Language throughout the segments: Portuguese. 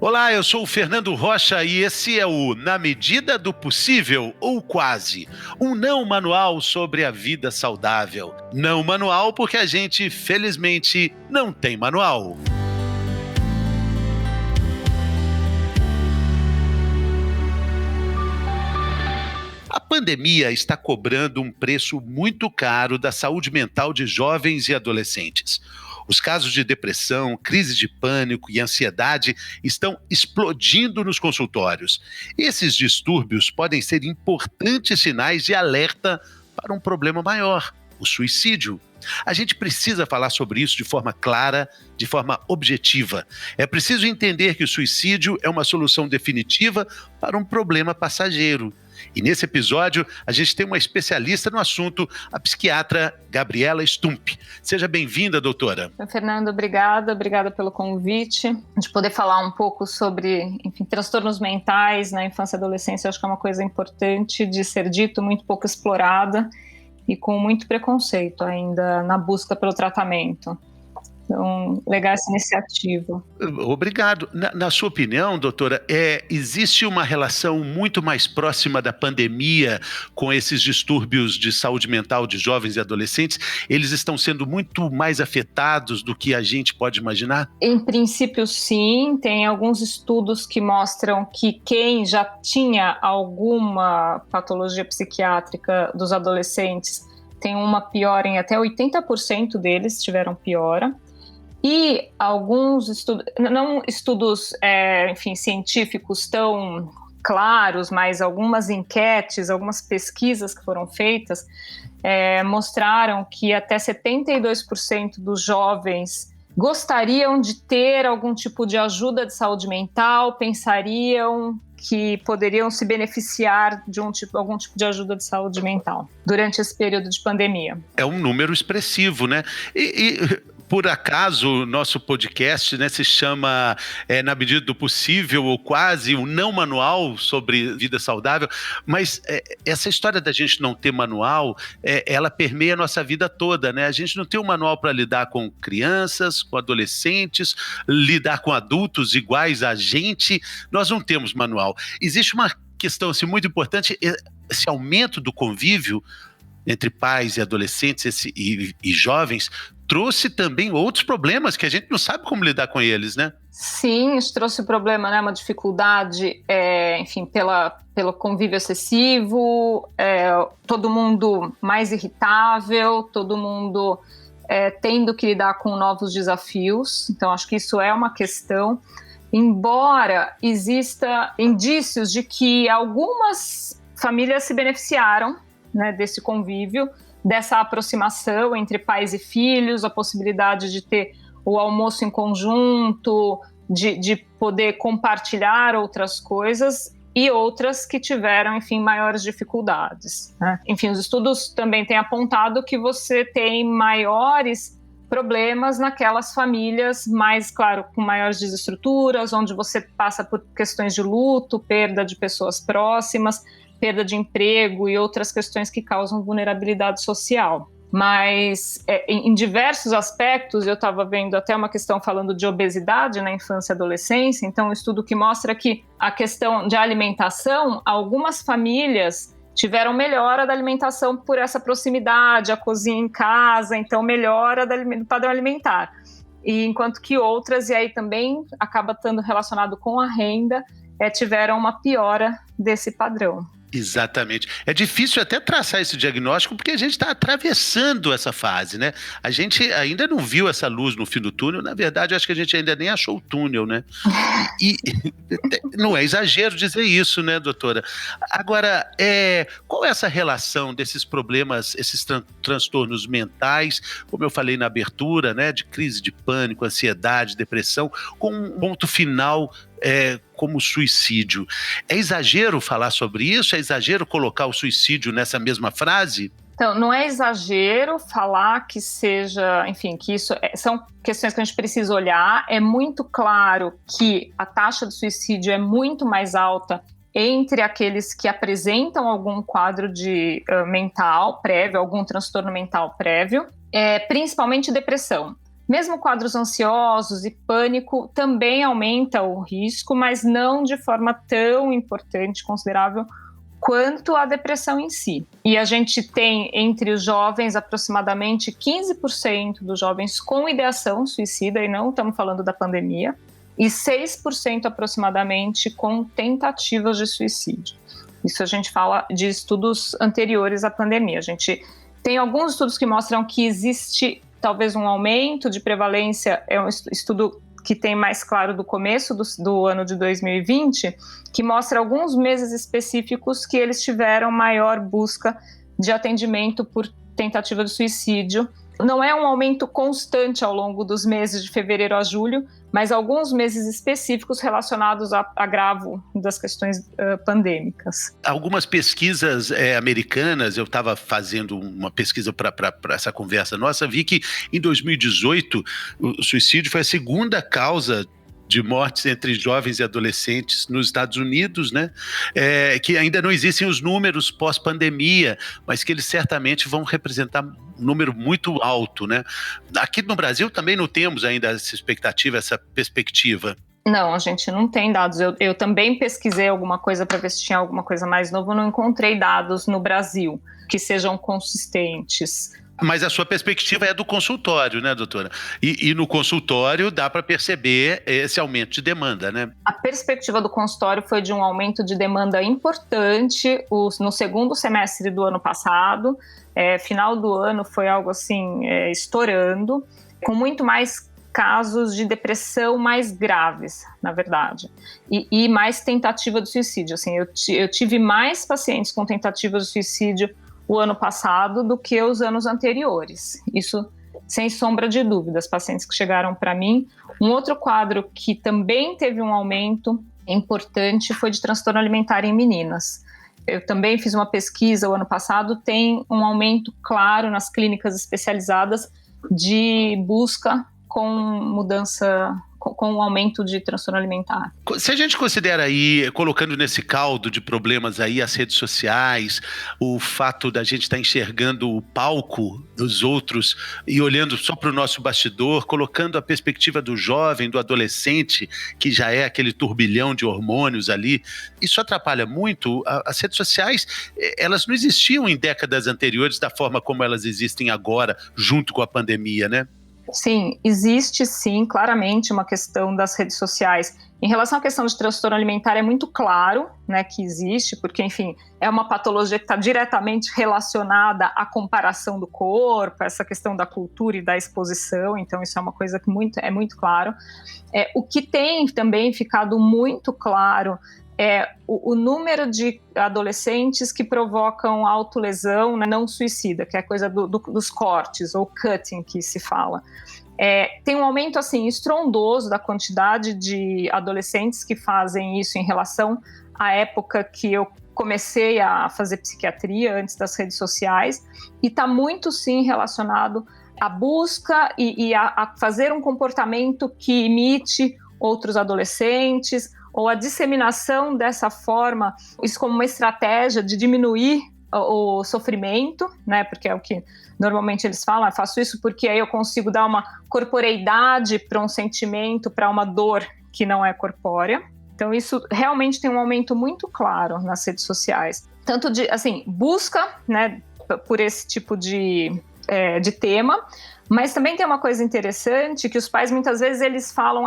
Olá, eu sou o Fernando Rocha e esse é o Na Medida do Possível, ou Quase, um não manual sobre a vida saudável. Não manual porque a gente, felizmente, não tem manual. A pandemia está cobrando um preço muito caro da saúde mental de jovens e adolescentes. Os casos de depressão, crise de pânico e ansiedade estão explodindo nos consultórios. Esses distúrbios podem ser importantes sinais de alerta para um problema maior, o suicídio. A gente precisa falar sobre isso de forma clara, de forma objetiva. É preciso entender que o suicídio é uma solução definitiva para um problema passageiro. E nesse episódio, a gente tem uma especialista no assunto, a psiquiatra Gabriela Stumpf. Seja bem-vinda, doutora. Fernando, obrigada pelo convite. De poder falar um pouco sobre, transtornos mentais na infância e adolescência, eu acho que é uma coisa importante de ser dito, muito pouco explorada e com muito preconceito ainda na busca pelo tratamento. Então, legal essa iniciativa. Obrigado. Na sua opinião, doutora, existe uma relação muito mais próxima da pandemia com esses distúrbios de saúde mental de jovens e adolescentes? Eles estão sendo muito mais afetados do que a gente pode imaginar? Em princípio, sim. Tem alguns estudos que mostram que quem já tinha alguma patologia psiquiátrica dos adolescentes tem uma piora em até 80% deles tiveram piora. E alguns estudos, não estudos, científicos tão claros, mas algumas enquetes, algumas pesquisas que foram feitas mostraram que até 72% dos jovens gostariam de ter algum tipo de ajuda de saúde mental, pensariam que poderiam se beneficiar de algum tipo de ajuda de saúde mental durante esse período de pandemia. É um número expressivo, né? Por acaso, o nosso podcast, né, se chama Na Medida do Possível, ou Quase, um não manual sobre vida saudável, mas essa história da gente não ter manual, ela permeia a nossa vida toda, né? A gente não tem um manual para lidar com crianças, com adolescentes, lidar com adultos iguais a gente, nós não temos manual. Existe uma questão assim, muito importante, esse aumento do convívio entre pais e adolescentes e jovens, trouxe também outros problemas que a gente não sabe como lidar com eles, né? Sim, isso trouxe o problema, né? Uma dificuldade, pelo convívio excessivo, todo mundo mais irritável, todo mundo tendo que lidar com novos desafios. Então, acho que isso é uma questão. Embora exista indícios de que algumas famílias se beneficiaram, né, desse convívio, dessa aproximação entre pais e filhos, a possibilidade de ter o almoço em conjunto, de poder compartilhar outras coisas, e outras que tiveram, maiores dificuldades, né? Os estudos também têm apontado que você tem maiores problemas naquelas famílias mais, claro, com maiores desestruturas, onde você passa por questões de luto, perda de pessoas próximas, perda de emprego e outras questões que causam vulnerabilidade social. Mas em diversos aspectos, eu estava vendo até uma questão falando de obesidade na infância e adolescência, então um estudo que mostra que a questão de alimentação, algumas famílias tiveram melhora da alimentação por essa proximidade, a cozinha em casa, então melhora do padrão alimentar. E enquanto que outras, e aí também acaba estando relacionado com a renda, tiveram uma piora desse padrão. Exatamente. É difícil até traçar esse diagnóstico porque a gente está atravessando essa fase, né? A gente ainda não viu essa luz no fim do túnel. Na verdade, acho que a gente ainda nem achou o túnel, né? E não é exagero dizer isso, né, doutora? Agora, qual é essa relação desses problemas, esses transtornos mentais, como eu falei na abertura, né, de crise de pânico, ansiedade, depressão, com um ponto final como suicídio? É exagero falar sobre isso? É exagero colocar o suicídio nessa mesma frase? Então, não é exagero falar que seja, que isso são questões que a gente precisa olhar. É muito claro que a taxa de suicídio é muito mais alta entre aqueles que apresentam algum quadro mental prévio, algum transtorno mental prévio, principalmente depressão. Mesmo quadros ansiosos e pânico também aumenta o risco, mas não de forma tão importante, considerável, quanto a depressão em si. E a gente tem entre os jovens aproximadamente 15% dos jovens com ideação suicida, e não estamos falando da pandemia, e 6% aproximadamente com tentativas de suicídio. Isso a gente fala de estudos anteriores à pandemia. A gente tem alguns estudos que mostram que existe talvez um aumento de prevalência, é um estudo que tem mais claro do começo do ano de 2020, que mostra alguns meses específicos que eles tiveram maior busca de atendimento por tentativa de suicídio. Não é um aumento constante ao longo dos meses de fevereiro a julho, mas alguns meses específicos relacionados a agravo das questões pandêmicas. Algumas pesquisas americanas, eu estava fazendo uma pesquisa para essa conversa nossa, vi que em 2018 o suicídio foi a segunda causa de mortes entre jovens e adolescentes nos Estados Unidos, né? Que ainda não existem os números pós-pandemia, mas que eles certamente vão representar um número muito alto, né? Aqui no Brasil também não temos ainda essa expectativa, essa perspectiva. Não, a gente não tem dados. Eu também pesquisei alguma coisa para ver se tinha alguma coisa mais nova, não encontrei dados no Brasil que sejam consistentes. Mas a sua perspectiva é do consultório, né, doutora? E no consultório dá para perceber esse aumento de demanda, né? A perspectiva do consultório foi de um aumento de demanda importante no segundo semestre do ano passado. Final do ano foi algo assim, estourando, com muito mais casos de depressão mais graves, na verdade, e mais tentativa de suicídio. Assim, eu tive mais pacientes com tentativa de suicídio o ano passado do que os anos anteriores. Isso sem sombra de dúvidas, pacientes que chegaram para mim. Um outro quadro que também teve um aumento importante foi de transtorno alimentar em meninas. Eu também fiz uma pesquisa o ano passado, tem um aumento claro nas clínicas especializadas de busca com mudança, com um aumento de transtorno alimentar. Se a gente considera aí, colocando nesse caldo de problemas aí as redes sociais, o fato da gente estar enxergando o palco dos outros e olhando só para o nosso bastidor, colocando a perspectiva do jovem, do adolescente, que já é aquele turbilhão de hormônios ali, isso atrapalha muito. As redes sociais, elas não existiam em décadas anteriores da forma como elas existem agora, junto com a pandemia, né? Sim, existe sim, claramente uma questão das redes sociais. Em relação à questão de transtorno alimentar, é muito claro, né, que existe, porque, enfim, é uma patologia que está diretamente relacionada à comparação do corpo, essa questão da cultura e da exposição, então isso é uma coisa que é muito claro. O que tem também ficado muito claro é o número de adolescentes que provocam autolesão, né, não suicida, que é a coisa dos cortes, ou cutting, que se fala. Tem um aumento assim, estrondoso da quantidade de adolescentes que fazem isso em relação à época que eu comecei a fazer psiquiatria, antes das redes sociais, e está muito sim relacionado à busca e a fazer um comportamento que imite outros adolescentes, ou a disseminação dessa forma, isso como uma estratégia de diminuir o sofrimento, né? Porque é o que normalmente eles falam, faço isso porque aí eu consigo dar uma corporeidade para um sentimento, para uma dor que não é corpórea. Então isso realmente tem um aumento muito claro nas redes sociais. Tanto de, assim, busca, né, por esse tipo de tema, mas também tem uma coisa interessante que os pais muitas vezes eles falam,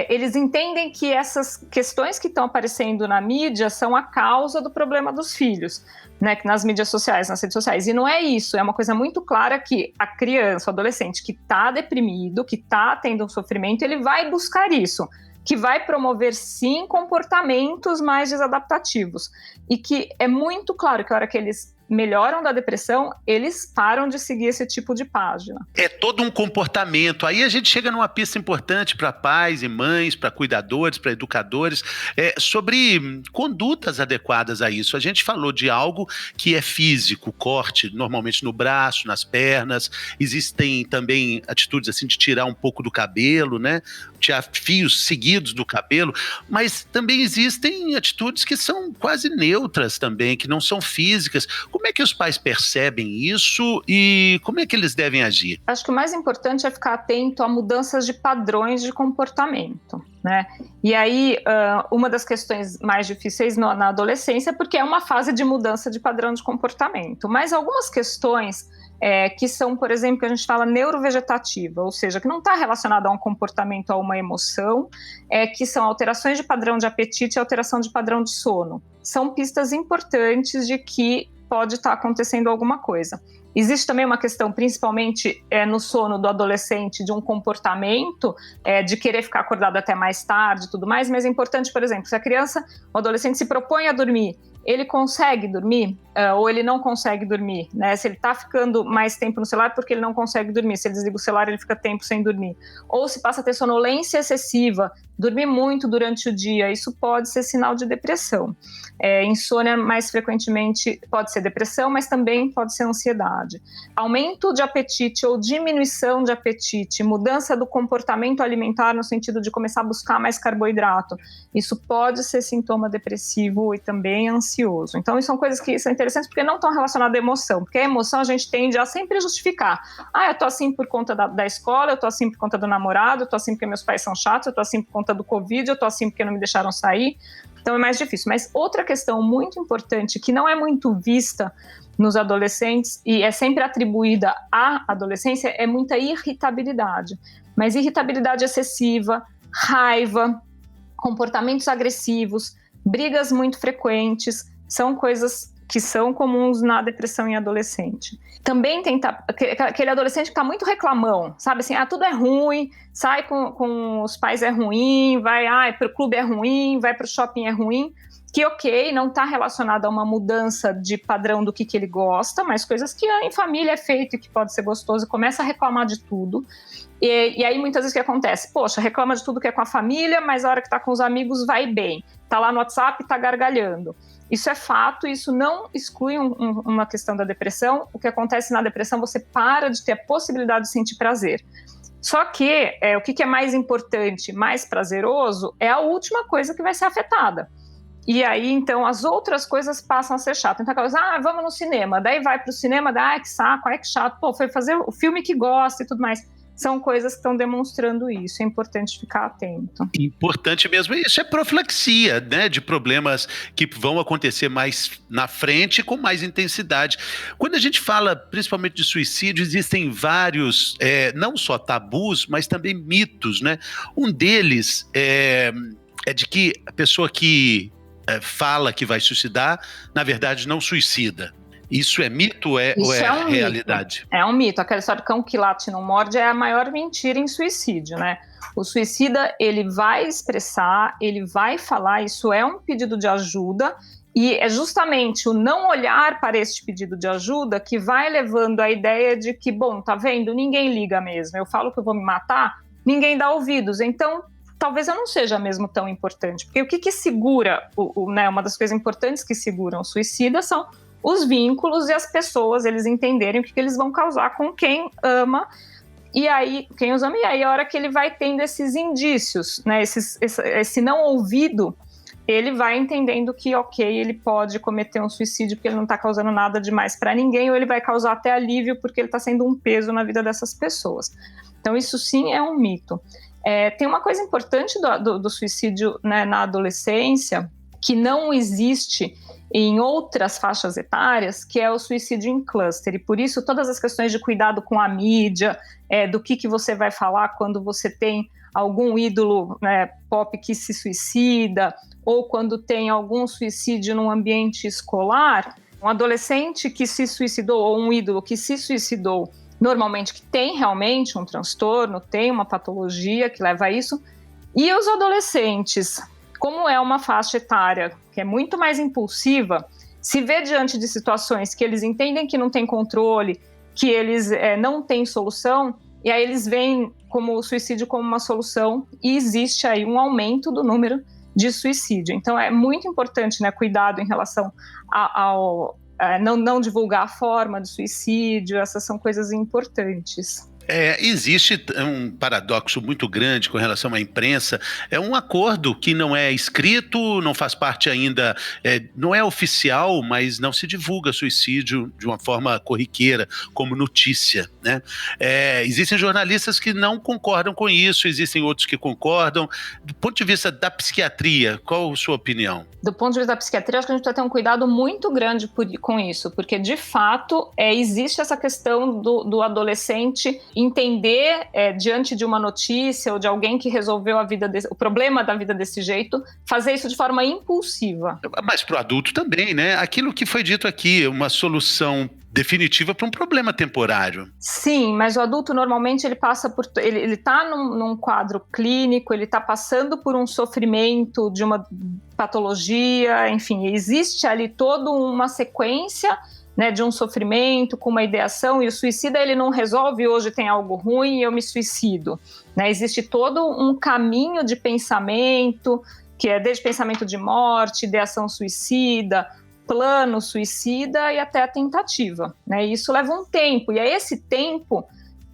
eles entendem que essas questões que estão aparecendo na mídia são a causa do problema dos filhos, né, nas mídias sociais, nas redes sociais. E não é isso, é uma coisa muito clara que a criança, o adolescente que está deprimido, que está tendo um sofrimento, ele vai buscar isso, que vai promover, sim, comportamentos mais desadaptativos. E que é muito claro que a hora que eles melhoram da depressão, eles param de seguir esse tipo de página. É todo um comportamento. Aí a gente chega numa pista importante para pais e mães, para cuidadores, para educadores, sobre condutas adequadas a isso. A gente falou de algo que é físico, corte, normalmente no braço, nas pernas. Existem também atitudes assim de tirar um pouco do cabelo, né? Tirar fios seguidos do cabelo, mas também existem atitudes que são quase neutras também, que não são físicas. Como Como é que os pais percebem isso e como é que eles devem agir? Acho que o mais importante é ficar atento a mudanças de padrões de comportamento, né? E aí, uma das questões mais difíceis na adolescência, porque é uma fase de mudança de padrão de comportamento, mas algumas questões que são, por exemplo, que a gente fala neurovegetativa, ou seja, que não está relacionada a um comportamento, a uma emoção, que são alterações de padrão de apetite e alteração de padrão de sono. São pistas importantes de que pode estar acontecendo alguma coisa. Existe também uma questão, principalmente no sono do adolescente, de um comportamento de querer ficar acordado até mais tarde e tudo mais, mas é importante, por exemplo, se a criança, o adolescente se propõe a dormir, ele consegue dormir ou ele não consegue dormir, né? Se ele está ficando mais tempo no celular porque ele não consegue dormir, se ele desliga o celular ele fica tempo sem dormir, ou se passa a ter sonolência excessiva, dormir muito durante o dia, isso pode ser sinal de depressão. Insônia mais frequentemente pode ser depressão, mas também pode ser ansiedade. Aumento de apetite ou diminuição de apetite, mudança do comportamento alimentar no sentido de começar a buscar mais carboidrato, isso pode ser sintoma depressivo e também ansioso. Então, isso são coisas que são interessantes porque não estão relacionadas à emoção, porque a emoção a gente tende a sempre justificar. Eu tô assim por conta da escola, eu tô assim por conta do namorado, eu tô assim porque meus pais são chatos, eu tô assim por conta do Covid, eu tô assim porque não me deixaram sair. Então é mais difícil. Mas outra questão muito importante, que não é muito vista nos adolescentes e é sempre atribuída à adolescência, é muita irritabilidade. Mas irritabilidade excessiva, raiva, comportamentos agressivos, brigas muito frequentes, são coisas que são comuns na depressão em adolescente. Também tem aquele adolescente que está muito reclamão, sabe assim, tudo é ruim, sai com os pais é ruim, vai para o clube é ruim, vai para o shopping é ruim, que ok, não está relacionado a uma mudança de padrão do que ele gosta, mas coisas que em família é feito e que pode ser gostoso, começa a reclamar de tudo. E aí muitas vezes o que acontece? Poxa, reclama de tudo que é com a família, mas a hora que está com os amigos vai bem, está lá no WhatsApp e está gargalhando. Isso é fato, isso não exclui uma questão da depressão. O que acontece na depressão, você para de ter a possibilidade de sentir prazer. Só que o que é mais importante, mais prazeroso, é a última coisa que vai ser afetada. E aí, então, as outras coisas passam a ser chatas. Então, aquela coisa, vamos no cinema. Daí vai pro cinema, que saco, que chato. Pô, foi fazer o filme que gosta e tudo mais. São coisas que estão demonstrando isso, é importante ficar atento. Importante mesmo, isso é profilaxia, né, de problemas que vão acontecer mais na frente com mais intensidade. Quando a gente fala principalmente de suicídio, existem vários, não só tabus, mas também mitos, né? Um deles é de que a pessoa que fala que vai suicidar, na verdade não suicida. Isso é mito ou é realidade? Mito. É um mito. Aquela história de cão que late não morde é a maior mentira em suicídio, né? O suicida, ele vai expressar, ele vai falar, isso é um pedido de ajuda, e é justamente o não olhar para este pedido de ajuda que vai levando a ideia de que, bom, tá vendo? Ninguém liga mesmo. Eu falo que eu vou me matar, ninguém dá ouvidos. Então, talvez eu não seja mesmo tão importante. Porque o que segura, né, uma das coisas importantes que seguram o suicida são os vínculos e as pessoas, eles entenderem o que eles vão causar com quem ama, e aí, quem os ama, e aí a hora que ele vai tendo esses indícios, né, esse não ouvido, ele vai entendendo que, ok, ele pode cometer um suicídio porque ele não está causando nada demais para ninguém, ou ele vai causar até alívio porque ele está sendo um peso na vida dessas pessoas. Então, isso sim é um mito. Tem uma coisa importante do suicídio, né, na adolescência, que não existe em outras faixas etárias, que é o suicídio em cluster. E por isso todas as questões de cuidado com a mídia, do que você vai falar quando você tem algum ídolo, né, pop que se suicida, ou quando tem algum suicídio num ambiente escolar, um adolescente que se suicidou, ou um ídolo que se suicidou, normalmente que tem realmente um transtorno, tem uma patologia que leva a isso, e os adolescentes, como é uma faixa etária que é muito mais impulsiva, se vê diante de situações que eles entendem que não tem controle, que eles não têm solução, e aí eles veem como o suicídio como uma solução, e existe aí um aumento do número de suicídio. Então é muito importante, né, cuidado em relação ao não divulgar a forma de suicídio, essas são coisas importantes. Existe um paradoxo muito grande com relação à imprensa. É um acordo que não é escrito, não faz parte ainda, não é oficial, mas não se divulga suicídio de uma forma corriqueira, como notícia, né? Existem jornalistas que não concordam com isso, existem outros que concordam. Do ponto de vista da psiquiatria, qual a sua opinião? Do ponto de vista da psiquiatria, acho que a gente precisa ter um cuidado muito grande com isso, porque, de fato, existe essa questão do adolescente entender, diante de uma notícia ou de alguém que resolveu o problema da vida desse jeito, fazer isso de forma impulsiva. Mas para o adulto também, né? Aquilo que foi dito aqui, uma solução definitiva para um problema temporário. Sim, mas o adulto normalmente ele passa por, ele está num quadro clínico, ele está passando por um sofrimento de uma patologia, enfim, existe ali toda uma sequência, né, de um sofrimento com uma ideação, e o suicida ele não resolve hoje tem algo ruim e eu me suicido, né? Existe todo um caminho de pensamento, que é desde pensamento de morte, ideação suicida, plano suicida e até a tentativa, né? E isso leva um tempo, e é esse tempo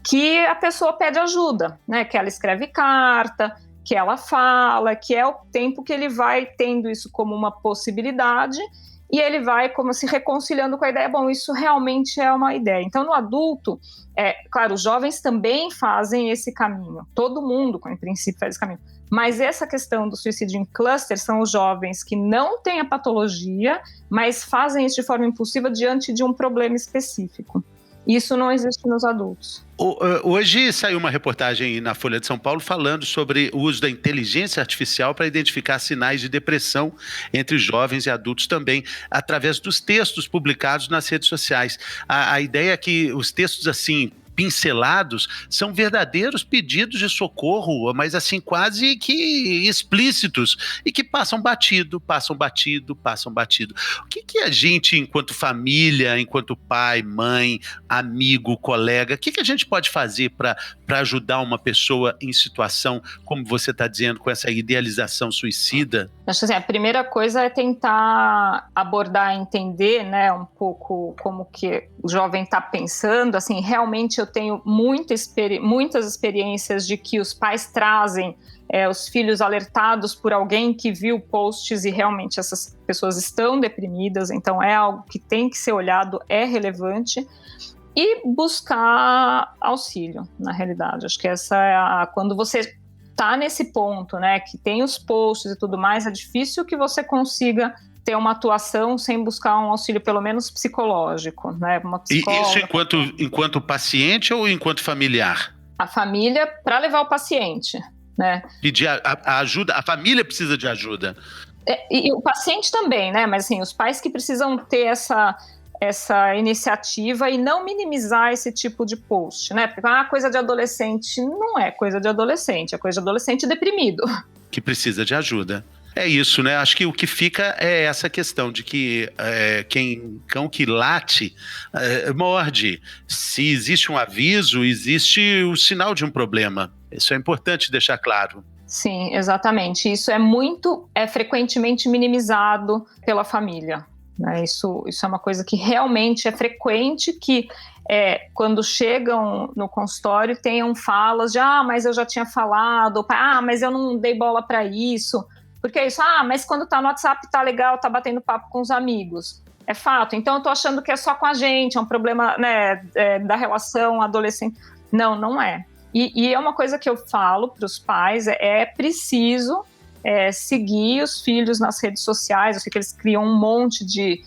que a pessoa pede ajuda, né? Que ela escreve carta, que ela fala, que é o tempo que ele vai tendo isso como uma possibilidade e ele vai como se reconciliando com a ideia, bom, isso realmente é uma ideia. Então, no adulto, claro, os jovens também fazem esse caminho, todo mundo, em princípio, faz esse caminho. Mas essa questão do suicídio em cluster são os jovens que não têm a patologia, mas fazem isso de forma impulsiva diante de um problema específico. Isso não existe nos adultos. Hoje saiu uma reportagem na Folha de São Paulo falando sobre o uso da inteligência artificial para identificar sinais de depressão entre jovens e adultos também, através dos textos publicados nas redes sociais. A ideia é que os textos assim pincelados são verdadeiros pedidos de socorro, mas assim quase que explícitos e que passam batido. O que a gente, enquanto família, enquanto pai, mãe, amigo, colega, o que a gente pode fazer para ajudar uma pessoa em situação, como você está dizendo, com essa idealização suicida? Acho que assim, a primeira coisa é tentar abordar, entender, né, um pouco como que o jovem está pensando. Assim, realmente eu tenho muitas experiências de que os pais trazem os filhos alertados por alguém que viu posts e realmente essas pessoas estão deprimidas, então é algo que tem que ser olhado, é relevante. E buscar auxílio, na realidade. Acho que essa é quando você está nesse ponto, né, que tem os posts e tudo mais, é difícil que você consiga ter uma atuação sem buscar um auxílio, pelo menos psicológico, né? Uma psicóloga. E isso enquanto paciente ou enquanto familiar? A família, para levar o paciente, né? Pedir a ajuda, a família precisa de ajuda. E o paciente também, né? Mas assim, os pais que precisam ter essa iniciativa e não minimizar esse tipo de post, né? Porque coisa de adolescente não é coisa de adolescente, é coisa de adolescente deprimido. Que precisa de ajuda. É isso, né? Acho que o que fica é essa questão de que cão que late morde. Se existe um aviso, existe o sinal de um problema. Isso é importante deixar claro. Sim, exatamente. Isso é frequentemente minimizado pela família. Né? Isso é uma coisa que realmente é frequente, que quando chegam no consultório tenham falas de mas eu já tinha falado, mas eu não dei bola para isso. Porque é isso, mas quando tá no WhatsApp tá legal, tá batendo papo com os amigos. É fato, então eu tô achando que é só com a gente, é um problema, né, da relação adolescente. Não é. E é uma coisa que eu falo para os pais, é preciso seguir os filhos nas redes sociais. Eu sei que eles criam um monte de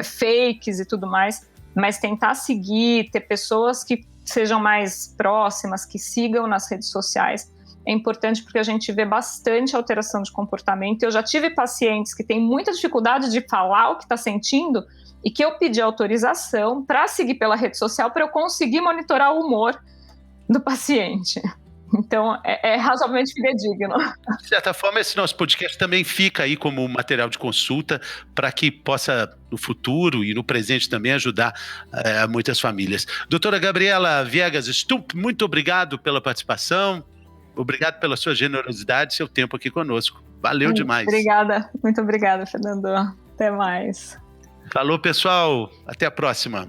fakes e tudo mais, mas tentar seguir, ter pessoas que sejam mais próximas, que sigam nas redes sociais, é importante porque a gente vê bastante alteração de comportamento. Eu já tive pacientes que têm muita dificuldade de falar o que está sentindo e que eu pedi autorização para seguir pela rede social para eu conseguir monitorar o humor do paciente. Então, é razoavelmente fidedigno. De certa forma, esse nosso podcast também fica aí como material de consulta para que possa, no futuro e no presente também, ajudar muitas famílias. Doutora Gabriela Viegas Stupp, muito obrigado pela participação. Obrigado pela sua generosidade e seu tempo aqui conosco. Valeu demais. Obrigada. Muito obrigada, Fernando. Até mais. Falou, pessoal. Até a próxima.